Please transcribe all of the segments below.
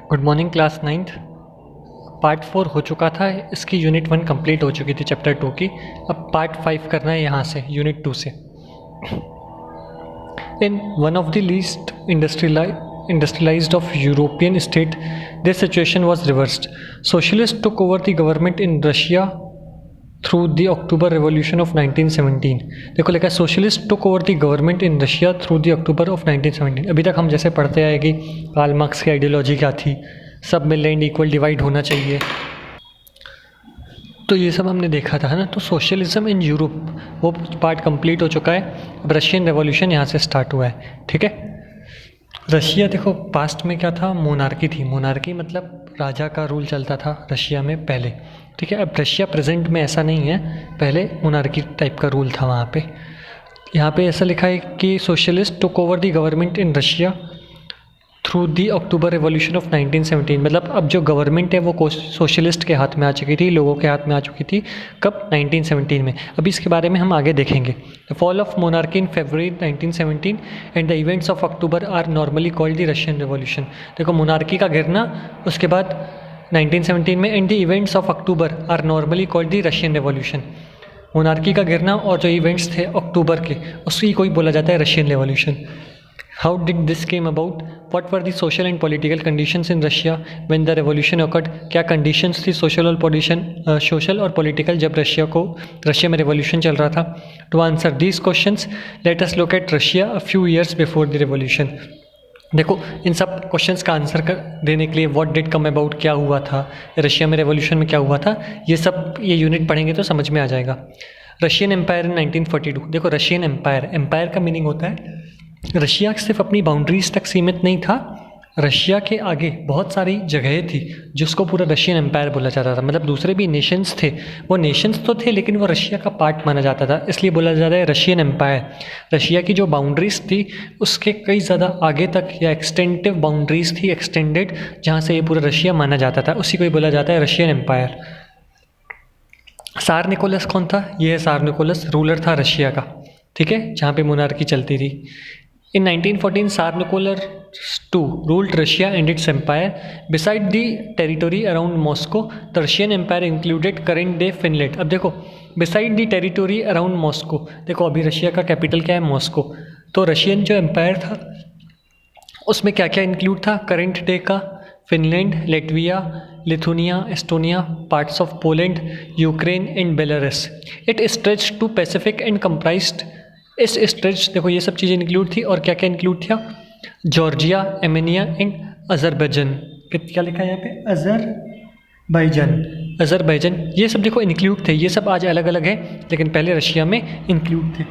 Good morning class 9th। Part 4 हो चुका था, इसकी यूनिट 1 कंप्लीट हो चुकी थी चैप्टर 2 की। अब पार्ट 5 करना है यहाँ से यूनिट 2 से। In one of the least industrialised of European state this situation was reversed. Socialist took over the government in Russia through the October revolution of 1917। देखो लिखा है socialist took over the government in Russia through the October of 1917। अभी तक हम जैसे पढ़ते आए कि कार्ल मार्क्स की आइडियोलॉजी क्या थी, सब में लैंड इक्वल डिवाइड होना चाहिए, तो ये सब हमने देखा था, है ना। तो सोशलिज्म इन यूरोप वो पार्ट कंप्लीट हो चुका है। अब रशियन रेवोल्यूशन यहाँ से स्टार्ट हुआ है, ठीक है। रशिया देखो पास्ट में क्या था, मोनार्की थी। मोनार्की मतलब राजा का रूल चलता था रशिया में पहले, ठीक है। अब रशिया प्रेजेंट में ऐसा नहीं है, पहले मोनार्की टाइप का रूल था वहाँ पे। यहाँ पे ऐसा लिखा है कि socialist took over the government in Russia through the October revolution of 1917। मतलब अब जो गवर्नमेंट है वो सोशलिस्ट के हाथ में आ चुकी थी, लोगों के हाथ में आ चुकी थी। कब? 1917 में। अभी इसके बारे में हम आगे देखेंगे। The fall of monarchy in February 1917 and the events of October are normally called the Russian Revolution. देखो मोनार्की का गिरना, उसके बाद 1917 में, and the events of October are normally called the Russian Revolution. Monarchy का गिरना और जो इवेंट्स थे अक्टूबर के, उसकी कोई बोला जाता है Russian revolution. How did this came about? What were the social and political conditions in Russia when the revolution occurred? क्या conditions थी social और political जब रशिया में revolution चल रहा था? To answer these questions, let us look at Russia a few years before the revolution. देखो इन सब क्वेश्चंस का आंसर देने के लिए व्हाट डिड कम अबाउट, क्या हुआ था रशिया में, रेवोल्यूशन में क्या हुआ था, ये यूनिट पढ़ेंगे तो समझ में आ जाएगा। Russian Empire in 1942। देखो रशियन एम्पायर का मीनिंग होता है रशिया सिर्फ अपनी बाउंड्रीज तक सीमित नहीं था, रशिया के आगे बहुत सारी जगहें थी जिसको पूरा रशियन एम्पायर बोला जाता था। मतलब दूसरे भी नेशंस थे, वो नेशंस तो थे लेकिन वो रशिया का पार्ट माना जाता था, इसलिए बोला जाता है रशियन एम्पायर। रशिया की जो बाउंड्रीज थी उसके कई ज़्यादा आगे तक या एक्सटेंटिव बाउंड्रीज थी, एक्सटेंडेड, जहाँ से ये पूरा रशिया माना जाता था, उसी को ही बोला जाता है रशियन एम्पायर। सार निकोलस कौन था? ये है सार निकोलस, रूलर था रशिया का, ठीक है, जहाँ पे मोनार्की चलती थी। In 1914, Tsar Nicholas II ruled Russia and its empire. Beside the territory around Moscow, the Russian empire included current-day Finland. अब देखो, beside the territory around Moscow, देखो अभी रशिया का कैपिटल क्या है? मॉस्को। तो रशियन जो एम्पायर था उसमें क्या क्या इंक्लूड था? करंट डे का Finland, Latvia, Lithuania, Estonia, parts of Poland, Ukraine and Belarus. It stretch to Pacific and comprised इस स्ट्रेच, देखो ये सब चीज़ें इंक्लूड थी। और क्या क्या इंक्लूड था? Georgia, Armenia and Azerbaijan. क्या लिखा है यहाँ पे? अजरबैजान, ये सब देखो इंक्लूड थे। ये सब आज अलग अलग है लेकिन पहले रशिया में इंक्लूड थे।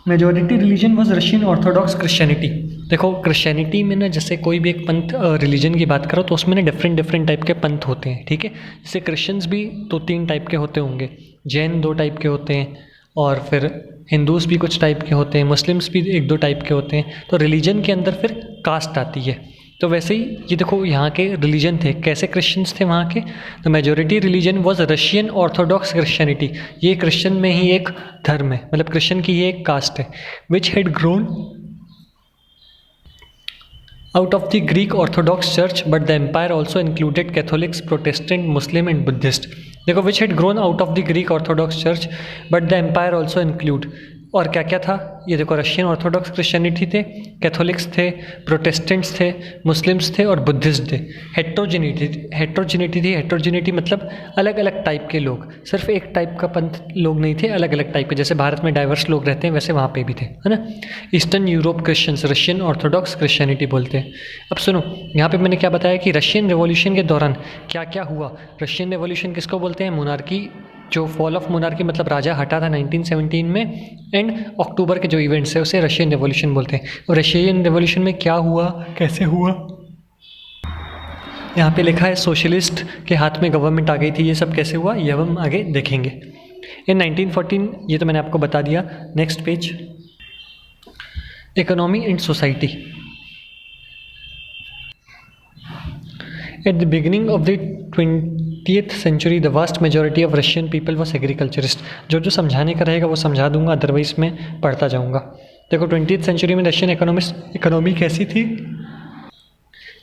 Majority religion was Russian Orthodox Christianity. देखो क्रिश्चियनिटी में ना, जैसे कोई भी एक पंथ रिलीजन की बात करो तो उसमें ना डिफरेंट टाइप के पंथ होते हैं, ठीक है। जैसे क्रिश्चियंस भी 2-3 टाइप के होते होंगे, जैन 2 टाइप के होते हैं, और फिर हिंदूज़ भी कुछ टाइप के होते हैं, मुस्लिम्स भी 1-2 टाइप के होते हैं। तो रिलीजन के अंदर फिर कास्ट आती है। तो वैसे ही ये देखो यहाँ के रिलीजन थे, कैसे क्रिश्चियंस थे वहाँ के? तो majority religion was Russian Orthodox Christianity. ये क्रिश्चियन में ही एक धर्म है, मतलब क्रिश्चियन की ये एक कास्ट है। Which had grown out of the Greek Orthodox Church, but the empire also included Catholics, Protestant, Muslim and Buddhist. देखो which had grown out of the Greek Orthodox Church, but the empire also include, और क्या क्या था? ये देखो Russian Orthodox Christianity थे, Catholics थे, Protestants थे, मुस्लिम्स थे और बुद्धिस्ट थे। हेट्रोजिनिटी थी। हेट्रोजिनिटी मतलब अलग अलग टाइप के लोग, सिर्फ एक टाइप का पंथ लोग नहीं थे, अलग अलग टाइप के। जैसे भारत में डाइवर्स लोग रहते हैं वैसे वहाँ पे भी थे, है ना। Eastern Europe Christians Russian Orthodox Christianity बोलते हैं। अब सुनो, यहाँ पे मैंने क्या बताया कि रशियन रेवोल्यूशन के दौरान क्या क्या हुआ। रशियन रेवोल्यूशन किसको बोलते हैं? मोनार्की, जो फॉल ऑफ मोनार्की मतलब राजा हटा था 1917 में, एंड अक्टूबर के जो इवेंट्स है उसे रशियन रेवोल्यूशन बोलते हैं। और रशियन रेवोल्यूशन में क्या हुआ, कैसे हुआ, यहाँ पे लिखा है सोशलिस्ट के हाथ में गवर्नमेंट आ गई थी। ये सब कैसे हुआ ये अब हम आगे देखेंगे। इन 1914, ये तो मैंने आपको बता दिया। Next page, economy and society. At the beginning of the 20th century, the vast majority of Russian people was agriculturist। जो समझाने का रहेगा वो समझा दूंगा, अदरवाइज मैं पढ़ता जाऊंगा। देखो 20th सेंचुरी में रशियन इकोनॉमी कैसी थी?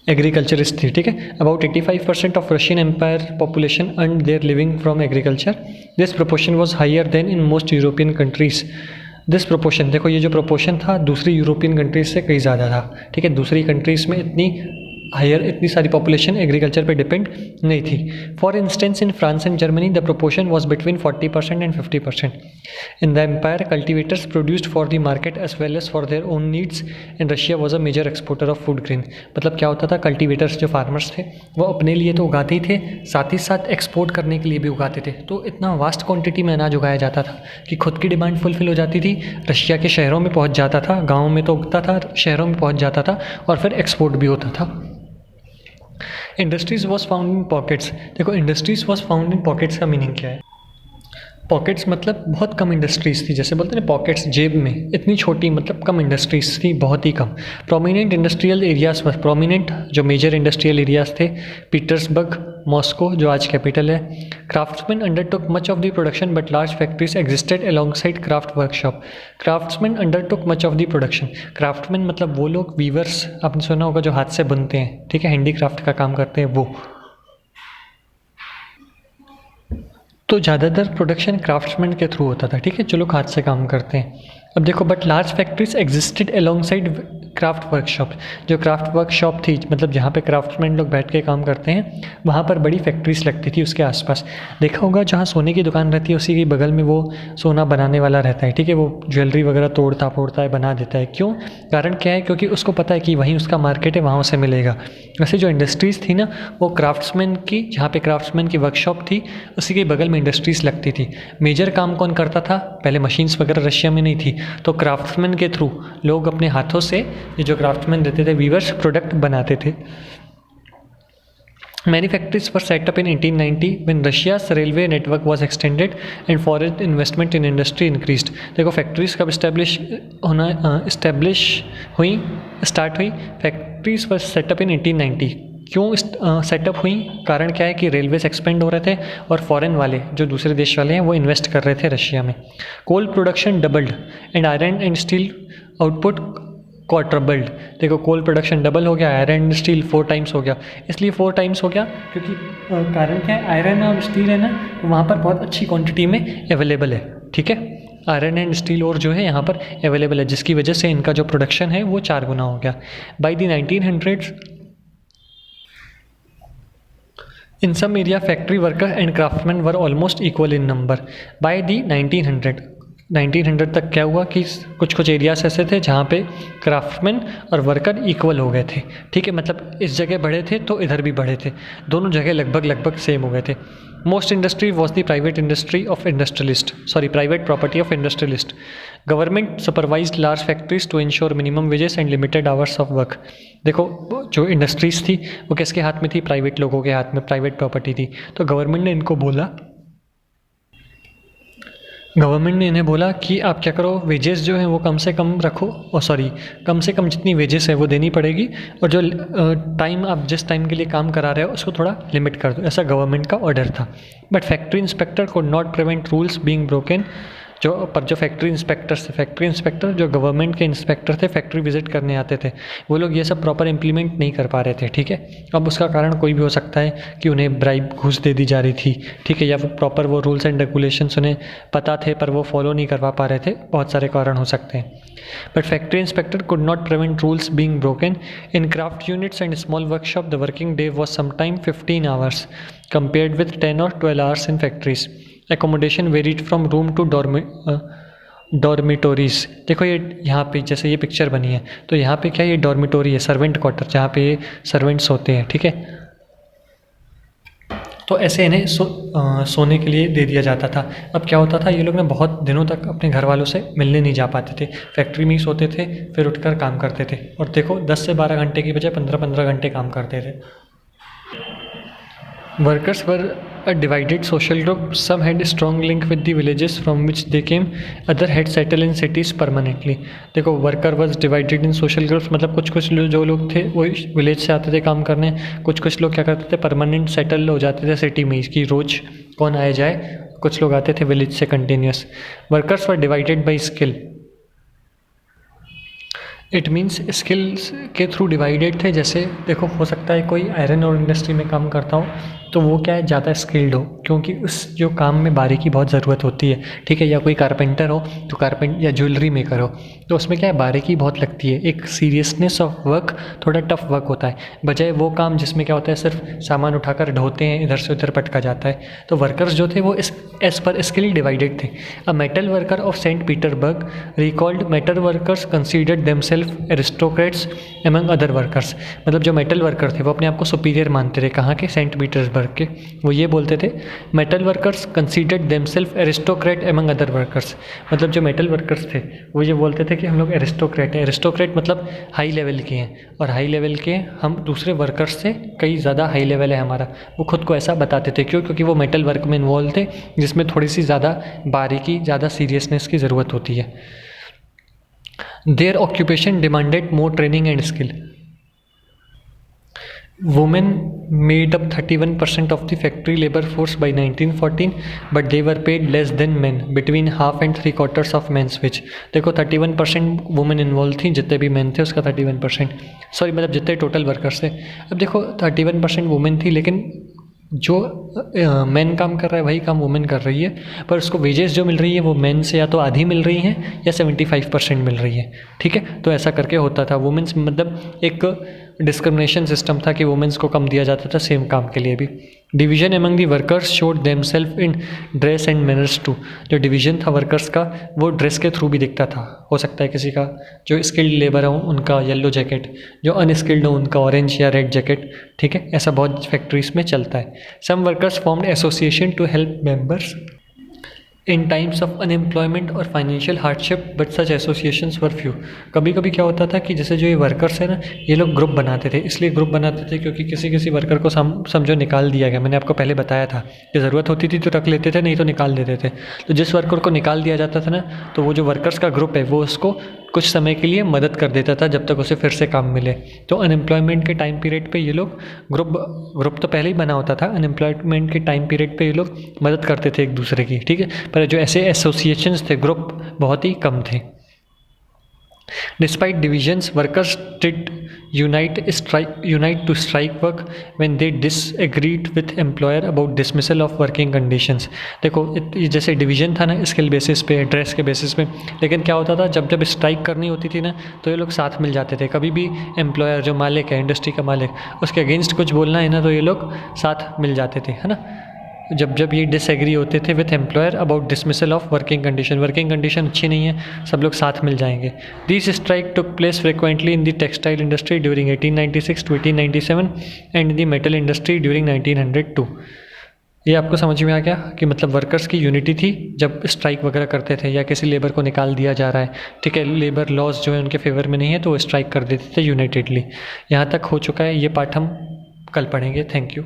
एग्रीकल्चरिस्ट थी, ठीक है। About 85% of Russian Empire population earn their living from agriculture. This proportion was higher than in most European countries. This proportion, देखो ये जो प्रोपोर्शन था दूसरी यूरोपियन कंट्रीज से कहीं ज़्यादा था, ठीक है। दूसरी कंट्रीज़ में इतनी सारी पॉपुलेशन एग्रीकल्चर पे डिपेंड नहीं थी। For instance in France and Germany the proportion was between 40% and 50%। In the Empire cultivators produced for the market as well as for their own needs and Russia was a major exporter of food grain. मतलब क्या होता था, cultivators जो farmers थे वो अपने लिए तो उगाते ही थे, साथ ही साथ एक्सपोर्ट करने के लिए भी उगाते थे। तो इतना वास्ट क्वान्टिटी में अनाज उगाया जाता था कि खुद की डिमांड फुलफिल हो जाती थी, रशिया के शहरों में पहुँच जाता था, गाँव में तो उगता था, शहरों में पहुँच जाता था और फिर एक्सपोर्ट भी होता था। Industries was found in pockets. देखो industries was found in pockets का मीनिंग क्या है? पॉकेट्स मतलब बहुत कम इंडस्ट्रीज थी, जैसे बोलते हैं ना पॉकेट्स जेब में, इतनी छोटी मतलब कम इंडस्ट्रीज थी, बहुत ही कम। प्रोमिनेंट इंडस्ट्रियल एरियाज, प्रोमिनेंट जो मेजर इंडस्ट्रियल एरियाज थे, पीटर्सबर्ग, मॉस्को जो आज कैपिटल है। Craftsman undertook much of the production but large factories existed alongside craft workshop. Craftsman undertook much of the production. Craftsman मतलब वो लोग, वीवर्स आपने सुना होगा जो हाथ से बुनते हैं, ठीक है, हैंडीक्राफ्ट का काम करते हैं वो। तो ज़्यादातर प्रोडक्शन क्राफ्ट्समैन के थ्रू होता था, ठीक है, जो लोग हाथ से काम करते हैं। अब देखो but large factories existed alongside craft workshop. जो क्राफ्ट वर्कशॉप थी मतलब जहाँ पे क्राफ्ट्समैन लोग बैठ के काम करते हैं, वहाँ पर बड़ी फैक्ट्रीज लगती थी उसके आसपास। देखा होगा जहाँ सोने की दुकान रहती है उसी के बगल में वो सोना बनाने वाला रहता है, ठीक है, वो ज्वेलरी वगैरह तोड़ता फोड़ता है, बना देता है। क्यों? कारण क्या है? क्योंकि उसको पता है कि वहीं उसका मार्केट है, वहाँ उसे मिलेगा। वैसे जो इंडस्ट्रीज़ थी ना वो क्राफ्ट्समैन की, जहाँ पे क्राफ्ट्समैन की वर्कशॉप थी उसी के बगल में इंडस्ट्रीज़ लगती थी। मेजर काम कौन करता था? पहले मशीन्स वगैरह रशिया में नहीं थी, तो क्राफ्ट्समैन के थ्रू लोग अपने हाथों से, ये जो क्राफ्ट्समैन रहते थे वीवर्स, प्रोडक्ट बनाते थे। Many factories were set up in 1890 when Russia's railway network was extended and foreign investment in industry increased। देखो फैक्ट्रीज कब स्टार्ट हुई? फैक्ट्रीज वर सेटअप इन 1890। क्यों सेटअप हुई? कारण क्या है कि रेलवेज एक्सपेंड हो रहे थे और फॉरेन वाले जो दूसरे देश वाले हैं वो इन्वेस्ट कर रहे थे रशिया में। Coal production doubled and iron and steel output quadrupled. देखो कोल प्रोडक्शन डबल हो गया, आयरन एंड स्टील 4 टाइम्स हो गया। इसलिए 4 टाइम्स हो गया क्योंकि कारण क्या है, आयरन और स्टील है ना, तो वहाँ पर बहुत अच्छी क्वांटिटी में अवेलेबल है, ठीक है। आयरन एंड स्टील और जो है यहाँ पर अवेलेबल है, जिसकी वजह से इनका जो प्रोडक्शन है वो 4 गुना हो गया। By the 1900s in some area factory workers and craftsmen were almost equal in number। by the 1900 तक क्या हुआ कि कुछ कुछ एरियाज ऐसे थे जहाँ पे क्राफ्टमैन और वर्कर इक्वल हो गए थे, ठीक है। मतलब इस जगह बढ़े थे तो इधर भी बढ़े थे, दोनों जगह लगभग सेम हो गए थे। Most industry was the private property of industrialist. Government supervised large factories to ensure minimum wages and limited hours of work. देखो जो इंडस्ट्रीज थी वो किसके हाथ में थी? प्राइवेट लोगों के हाथ में, प्राइवेट प्रॉपर्टी थी। तो गवर्नमेंट ने इन्हें बोला कि आप क्या करो, वेजेस जो हैं वो कम से कम रखो, कम से कम जितनी वेजेस है वो देनी पड़ेगी, और जो टाइम आप जिस टाइम के लिए काम करा रहे हो उसको थोड़ा लिमिट कर दो, ऐसा गवर्नमेंट का ऑर्डर था। But factory inspector could not prevent rules being broken. जो फैक्ट्री इंस्पेक्टर जो गवर्नमेंट के इंस्पेक्टर थे, फैक्ट्री विजिट करने आते थे, वो लोग ये सब प्रॉपर इम्प्लीमेंट नहीं कर पा रहे थे, ठीक है। अब उसका कारण कोई भी हो सकता है कि उन्हें ब्राइब घूस दे दी जा रही थी, ठीक है, या फिर प्रॉपर वो रूल्स एंड रेगुलेशंस उन्हें पता थे पर वो फॉलो नहीं करवा पा रहे थे, बहुत सारे कारण हो सकते हैं। But factory inspector could not prevent rules being broken. In craft units and small workshop the working day was sometime 15 hours compared with 10 or 12 hours in factories। Accommodation varied from room to dormitories। देखो ये यहाँ पे जैसे ये picture बनी है, तो यहाँ पे क्या, ये डॉर्मिटोरी है, सर्वेंट क्वार्टर, जहाँ पे ये सर्वेंट्स होते हैं, ठीक है। तो ऐसे इन्हें सोने के लिए दे दिया जाता था। अब क्या होता था, ये लोग ना बहुत दिनों तक अपने घर वालों से मिलने नहीं जा पाते थे, फैक्ट्री में ही सोते थे, फिर उठकर काम करते थे, और देखो 10 से 12 घंटे की बजाय 15-15 घंटे काम करते थे। Workers were a divided social group. Some had a strong link with the villages from which they came. Other had settled in cities permanently। देखो worker was divided in social groups, मतलब कुछ जो लोग थे वो विलेज से आते थे काम करने, कुछ लोग क्या करते थे, परमानेंट सेटल हो जाते थे सिटी में, इसकी रोज कौन आए जाए, कुछ लोग आते थे विलेज से continuous. Workers were divided by skill। It means skills के थ्रू डिवाइडेड थे। जैसे देखो, हो सकता है कोई आयरन और इंडस्ट्री में काम करता हो तो वो क्या है, ज़्यादा स्किल्ड हो, क्योंकि उस जो काम में बारीकी बहुत ज़रूरत होती है, ठीक है। या कोई कारपेंटर हो तो या ज्वेलरी मेकर हो तो उसमें क्या है, बारीकी बहुत लगती है, एक सीरियसनेस ऑफ वर्क, थोड़ा टफ वर्क होता है, बजाय वो काम जिसमें क्या होता है सिर्फ सामान उठाकर ढोते हैं, इधर से उधर पटका जाता है। तो वर्कर्स जो थे वो एज पर स्किल डिवाइडेड थे। A metal worker of Saint Petersburg recalled metal workers considered themselves aristocrats among other workers. मतलब जो मेटल वर्कर थे वो अपने आप को सुपीरियर मानते थे। कहाँ के? सेंट पीटर्सबर्ग के। वो ये बोलते थे, metal workers considered themselves aristocrat among other workers. मतलब जो मेटल वर्कर्स थे वो ये बोलते थे कि हम लोग एरिस्टोक्रेट हैं। एरिस्टोक्रेट मतलब हाई लेवल के हैं, और हाई लेवल के हम दूसरे वर्कर्स से कई ज़्यादा हाई लेवल है हमारा। वो खुद को ऐसा बताते थे। क्यों? क्योंकि वो मेटल वर्क में इन्वॉल्व थे, जिसमें थोड़ी सी ज़्यादा बारीकी, ज़्यादा सीरियसनेस की ज़रूरत होती है। Their occupation demanded more training and skill. Women made up 31% of the factory labor force by 1914, but they were paid less than men, between half and 3/4 of men's wage। देखो 31% वुमेन इन्वॉल्व थी, जितने भी main थे उसका 31%, sorry मतलब जितने total workers थे। अब देखो 31% वुमेन थी, लेकिन जो मेन काम कर रहा है वही काम वुमेन कर रही है, पर उसको वेजेस जो मिल रही है वो मेन से या तो आधी मिल रही हैं या 75% मिल रही है, ठीक है। तो ऐसा करके होता था। वुमेन्स मतलब एक डिस्क्रिमिनेशन सिस्टम था कि वुमेन्स को कम दिया जाता था सेम काम के लिए भी। Division among the workers showed themselves in dress and manners too. जो डिवीजन था वर्कर्स का वो ड्रेस के थ्रू भी दिखता था। हो सकता है किसी का जो स्किल्ड लेबर हो उनका येलो जैकेट, जो अनस्किल्ड हो उनका ऑरेंज या रेड जैकेट, ठीक है। ऐसा बहुत फैक्ट्रीज में चलता है। Some workers formed association to help members in times of unemployment और financial hardship, but such associations were few. कभी कभी क्या होता था कि जैसे जो ये वर्कर्स है ना, ये लोग ग्रुप बनाते थे। इसलिए ग्रुप बनाते थे क्योंकि किसी किसी वर्कर को समझो निकाल दिया गया। मैंने आपको पहले बताया था कि ज़रूरत होती थी तो रख लेते थे, नहीं तो निकाल देते थे। तो जिस वर्कर को निकाल दिया जाता था ना, तो वो जो वर्कर्स का ग्रुप है वो उसको कुछ समय के लिए मदद कर देता था जब तक उसे फिर से काम मिले। तो अनएम्प्लॉयमेंट के टाइम पीरियड पे ये लोग ग्रुप तो पहले ही बना होता था। अनएम्प्लॉयमेंट के टाइम पीरियड पे ये लोग मदद करते थे एक दूसरे की, ठीक है। पर जो ऐसे एसोसिएशंस थे, ग्रुप बहुत ही कम थे। Despite divisions, workers did unite to strike work when they disagreed with employer about dismissal of working conditions। देखो ये जैसे डिवीजन था ना स्किल बेसिस पे, ड्रेस के बेसिस पे, लेकिन क्या होता था जब जब स्ट्राइक करनी होती थी ना तो ये लोग साथ मिल जाते थे। कभी भी एम्प्लॉयर जो मालिक है, इंडस्ट्री का मालिक, उसके अगेंस्ट कुछ बोलना है ना तो ये लोग साथ मिल जाते थे, है ना। जब जब ये डिसएग्री होते थे with employer about dismissal of working condition अच्छी नहीं है, सब लोग साथ मिल जाएंगे। This strike took place frequently in the textile industry during 1896 to 1897 and in the metal industry during 1902। ये आपको समझ में आ गया कि मतलब वर्कर्स की यूनिटी थी जब स्ट्राइक वगैरह करते थे या किसी लेबर को निकाल दिया जा रहा है, ठीक है, लेबर लॉज जो है उनके फेवर में नहीं है तो वो स्ट्राइक कर देते थे यूनाइटेडली। यहाँ तक हो चुका है ये पार्ट, हम कल पढ़ेंगे। Thank you.